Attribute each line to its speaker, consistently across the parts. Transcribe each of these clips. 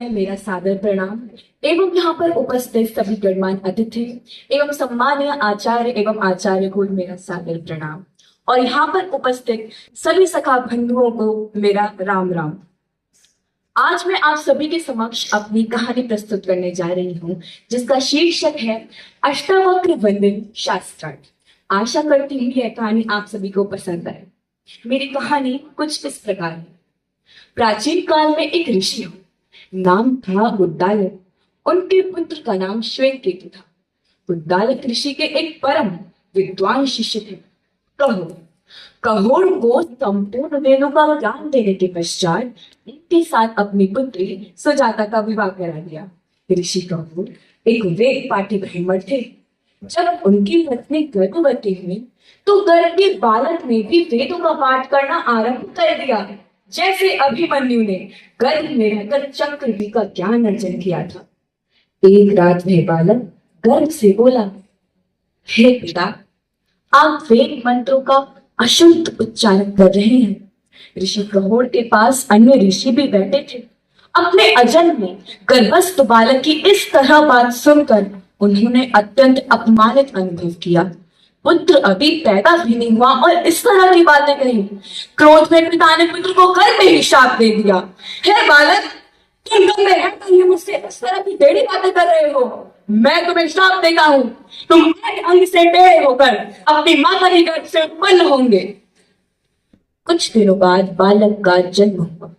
Speaker 1: मेरा सादर प्रणाम एवं यहाँ पर उपस्थित सभी गणमान्य अतिथि एवं सम्मानीय आचार्य एवं आचार्य को मेरा सादर प्रणाम और यहाँ पर उपस्थित सभी सखा बंधुओं को मेरा राम राम। आज मैं आप सभी के समक्ष अपनी कहानी प्रस्तुत करने जा रही हूँ जिसका शीर्षक है अष्टावक्र वंदन शास्त्रार्थ। आशा करती हूँ यह कहानी आप सभी को पसंद आए। मेरी कहानी कुछ इस प्रकार है। प्राचीन काल में एक ऋषि हो, नाम था उद्दालक। उनके पुत्र का नाम श्वेतकेतु था। उद्दालक ऋषि के एक परम विद्वान शिष्य थे कहोड़। कहोड़ को संपूर्ण वेदों का ज्ञान देने के पश्चात उनके साथ अपनी पुत्री सुजाता का विवाह करा दिया। ऋषि कहोड़ एक वेद पाठी ब्राह्मण थे। जब उनकी पत्नी गर्भवती हुई तो गर्भ के बालक ने भी वेदों का पाठ करना आरंभ कर दिया। जैसे अभिमन्यु ने गर्भ में रहकर चक्रव्यूह का ज्ञान अर्जन किया था। एक रात वह बालक गर्भ से बोला, हे पिता, आप वेद मंत्रों का अशुद्ध उच्चारण कर रहे हैं। ऋषि कहोड़ के पास अन्य ऋषि भी बैठे थे। अपने अजन्मे में गर्भस्थ बालक की इस तरह बात सुनकर उन्होंने अत्यंत अपमानित अनुभव किया। पुत्र अभी पैदा भी नहीं हुआ और इस तरह की बातें कही। क्रोध में पिता ने पुत्र को घर में ही शाप दे दिया। हे बालक, तुम घर में रहकर ही मुझसे इस तरह की टेढ़ी बातें कर रहे हो। मैं तुम्हें श्राप देता हूँ, तुम एक अंग से टेढ़े होकर अपनी माता के गर्भ से उत्पन्न होंगे। कुछ दिनों बाद बालक का जन्म हुआ।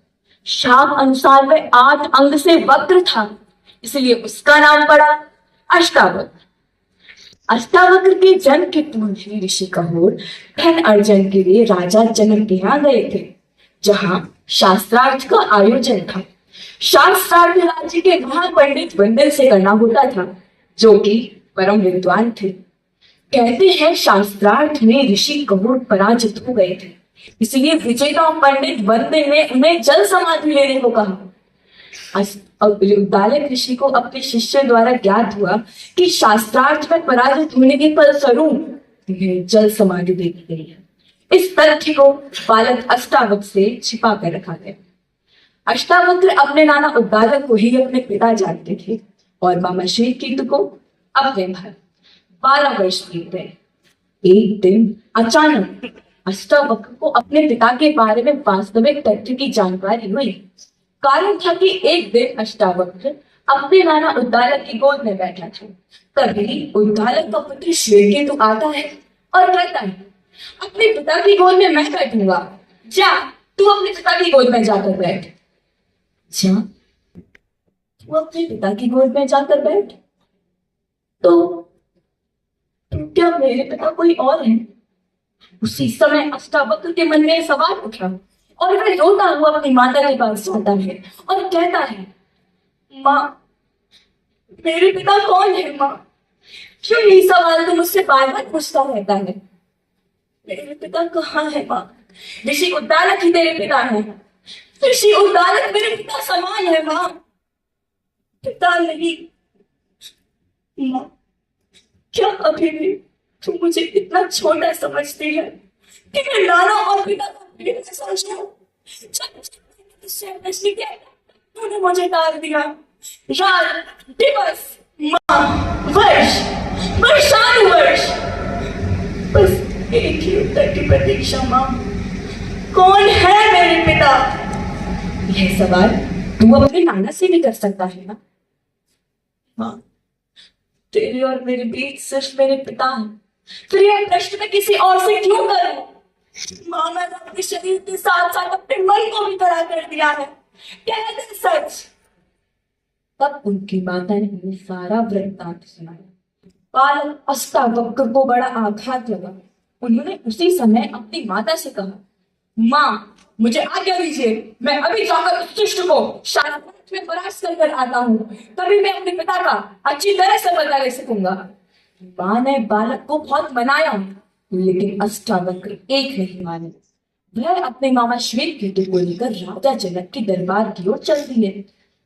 Speaker 1: शाप अनुसार वह 8 अंग से वक्र था, इसलिए उसका नाम पड़ा अष्टावक्र। अष्टावक्र के जन्म के पूर्व ही ऋषि कहोड़ धन अर्जन के लिए राजा जनक के यहाँ गए थे, जहां शास्त्रार्थ का आयोजन था। शास्त्रार्थ राज्य के महापंडित वंदन से करना होता था, जो कि परम विद्वान थे। कहते हैं शास्त्रार्थ में ऋषि कहोड़ पराजित हो गए थे, इसलिए विजेता पंडित वंदन ने उन्हें जल समाधि लेने को कहा। उद्दालक ऋषि को अपने शिष्य द्वारा ज्ञात हुआ कि शास्त्रार्थ में पराजित होने के फलस्वरूप उन्हें जल समाधि दे दी गई है। इस तथ्य को बालक अष्टावक्र से छिपा कर रखा गया। अष्टावक्र अपने नाना उद्दालक को ही अपने पिता जानते थे और मामा श्वेतकेतु को अपने भाई। 12 वर्ष बीत गए। एक दिन अचानक अष्टावक्र को अपने पिता के बारे में वास्तविक तथ्य की जानकारी हुई। कारण था कि एक दिन अष्टावक्र अपने नाना उद्दालक की गोद में बैठा था। तभी उद्दालक का पुत्र श्वेतकेतु आता है और कहता है, अपने पिता की गोद में मैं बैठूंगा, जा तू अपने पिता की गोद में जाकर बैठ। जा तू अपने पिता की गोद में जाकर बैठ? तो क्या मेरे पिता कोई और है? उसी समय अष्टावक्र के मन में सवाल उठा और वह रोता हुआ अपनी माता के पास जाता है और कहता है, माँ, मेरे पिता कौन है माँ? क्यों यही सवाल तो मुझसे बार बार पूछता रहता है? मेरे पिता कहाँ है माँ? ऋषि उद्दालक ही तेरे पिता है। ऋषि उद्दालक मेरे पिता समान है माँ, पिता नहीं। माँ, क्या अभी भी तू मुझे इतना छोटा समझती है कि मैं नाना और पिता का भेद से समझूं? तूने मुझे डाल दिया। रात, दिवस, माह, वर्ष, वर्षानुवर्ष, बस एक ही उत्तर की प्रतीक्षा माँ, कौन है मेरे पिता? यह सवाल तू अपने नाना से भी कर सकता है ना माँ। तेरे और मेरे बीच सिर्फ मेरे पिता हैं, फिर यह प्रश्न मैं किसी और से क्यों करूं? माँ, मैंने अपने शरीर के साथ साथ अपने मन को भी खड़ा कर दिया है, कह दे सच। तब उनकी माता ने उन्हें सारा वृत्तांत सुनाया। बालक अष्टावक्र को बड़ा आघात लगा। उन्होंने उसी समय अपनी माता से कहा, माँ, मुझे आज्ञा दीजिए, मैं अभी जाकर उस दुष्ट को शास्त्रार्थ में परास्त कर आता हूँ, तभी मैं अपने पिता का अच्छी तरह से बदला ले सकूंगा। माँ ने बालक को बहुत मनाया, लेकिन अष्टावक्र एक नहीं माने। वह अपने मामा श्वेतकेतु को लेकर राजा जनक के दरबार की ओर चल दिए।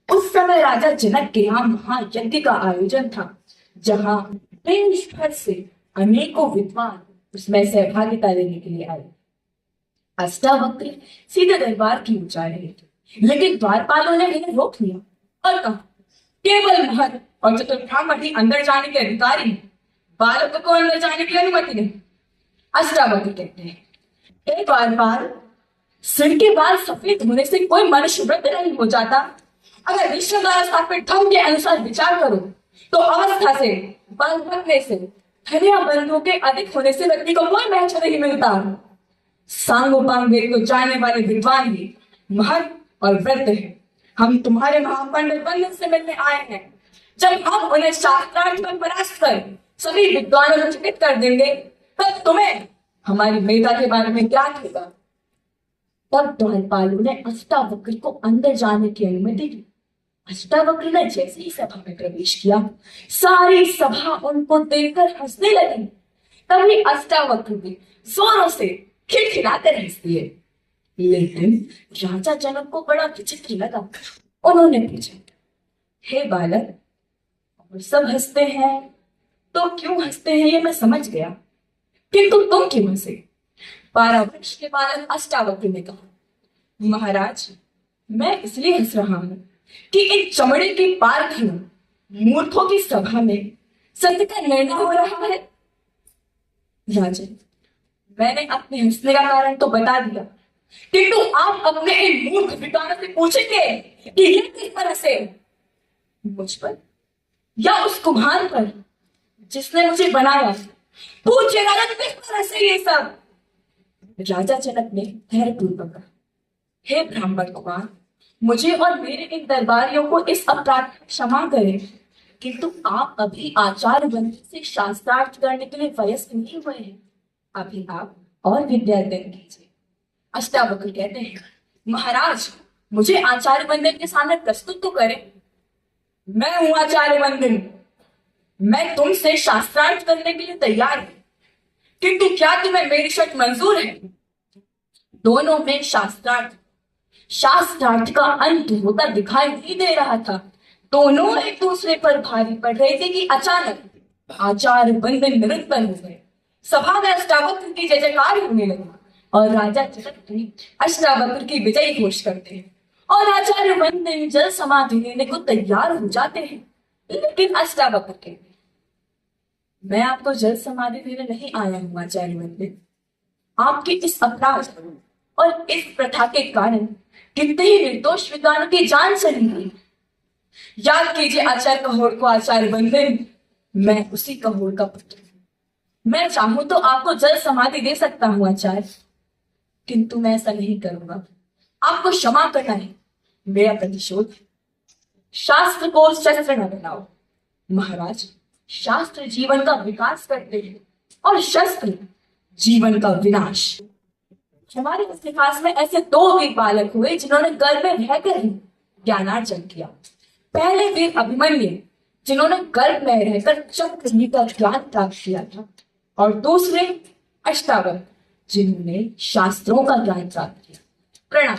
Speaker 1: उस समय राजा जनक के यहाँ महायज्ञ का आयोजन था, जहाँ देश भर से अनेकों विद्वान उसमें सहभागिता लेने के लिए आए। अष्टावक्र सीधे दरबार की ओर जा रहे थे, लेकिन द्वारपालों ने इन्हें रोक लिया और कहा केवल महर और चतुर्ब्राह्मण ही अंदर जाने के अधिकारी हैं, बालकों को अंदर जाने की अनुमति नहीं। अष्टावक्र कहते हैं एक बार सिर के बाल सफेद होने से कोई मनुष्य वृद्ध नहीं हो जाता। अगर विष्णु द्वारा स्थापित धर्म के अनुसार विचार करो तो अवस्था से, बाल बनने से, धनिया बंधुओं के अधिक होने से व्यक्ति को कोई महत्व नहीं मिलता। सांगोपांग वेद को जानने वाले विद्वान ही महर् और वृद्ध है। हम तुम्हारे महापंडित बंधन से मिलने आए हैं। जब हम उन्हें शास्त्रार्थ में परास्त कर सभी विद्वानों को चकित कर देंगे तब तुम्हें हमारी मेधा के बारे में ज्ञात होगा। तब द्वारपालों ने अष्टावक्र को अंदर जाने की अनुमति दी। अष्टावक्र ने जैसे ही सभा में प्रवेश किया सारी सभा उनको देखकर हंसने लगी। तभी अष्टावक्र भी जोरों से खिलखिलाकर हंस दिए। लेकिन राजा जनक को बड़ा विचित्र लगा। उन्होंने पूछा हे बालक, और सब हंसते हैं तो क्यों हंसते हैं ये मैं समझ गया, किंतु तुम क्यों हंसे? 12 वर्ष के बालक अष्टावक्र ने कहा महाराज, मैं इसलिए हंस रहा हूं कि इन चमड़े की पारखनों मूर्खों की सभा में सत्य का निर्णय हो रहा है। राजन, मैंने अपने हंसने का कारण तो बता दिया, किंतु आप अपने इन मूर्ख विद्वानों से पूछेंगे कि ये किस पर हंसे, मुझ पर या उस कुम्हार पर जिसने मुझे बनाया? पूछेगा ना किस पर हंसे ये सब? राजा जनक ने धैर्यपूर्वक कहा हे ब्राह्मण कुमार, मुझे और मेरे इन दरबारियों को इस अपराध में क्षमा करें, किंतु आप अभी आचार्य बनने से शास्त्रार्थ करने के लिए वयस्क नहीं हुए हैं। अभी आप और विद्या अध्ययन कीजिए। अष्टावक्र कहते हैं महाराज, मुझे आचार्य बनने के सामने प्रस्तुत तो करें। मैं हूं आचार्य बंदन, मैं तुमसे शास्त्रार्थ करने के लिए तैयार हूं, किंतु क्या तुम्हें मेरी शर्त मंजूर है? दोनों में शास्त्रार्थ का अंत होता दिखाई नहीं दे रहा था। दोनों एक दूसरे पर भारी पड़ रहे थे कि अचानक आचार्य बंदन निरुत्तर हो गए। सभा में अष्टावक्र की जय जयकार होने लगी और राजा जनक भी अष्टावक्र की विजय घोष करते हैं और आचार्य बंदन जल समाधि लेने को तैयार हो जाते हैं। लेकिन अष्टावक्र कहते हैं मैं आपको जल समाधि देने नहीं आया हूं आचार्य बंदन। आपके इस अपराध और इस प्रथा के कारण कितने ही निर्दोष विद्वानों की जान चली गई। याद कीजिए आचार्य कहोड़ को आचार्य बंदन, मैं उसी कहोड़ का पुत्र हूं। मैं चाहूं तो आपको जल समाधि दे सकता हूं आचार्य, किंतु मैं ऐसा नहीं करूंगा। आपको क्षमा करना है मेरा प्रतिशोध। शास्त्र को शस्त्र न बनाओ महाराज, शास्त्र जीवन का विकास करते हैं और शस्त्र जीवन का विनाश। हमारे इतिहास में ऐसे 2 वीर बालक हुए जिन्होंने गर्भ में रहकर ही ज्ञानार्जन किया। पहले वीर अभिमन्यु जिन्होंने गर्भ में रहकर चक्रव्यूह का ज्ञान प्राप्त किया था, और दूसरे अष्टावक्र जिन्होंने शास्त्रों का ज्ञान प्राप्त किया। प्रणाम।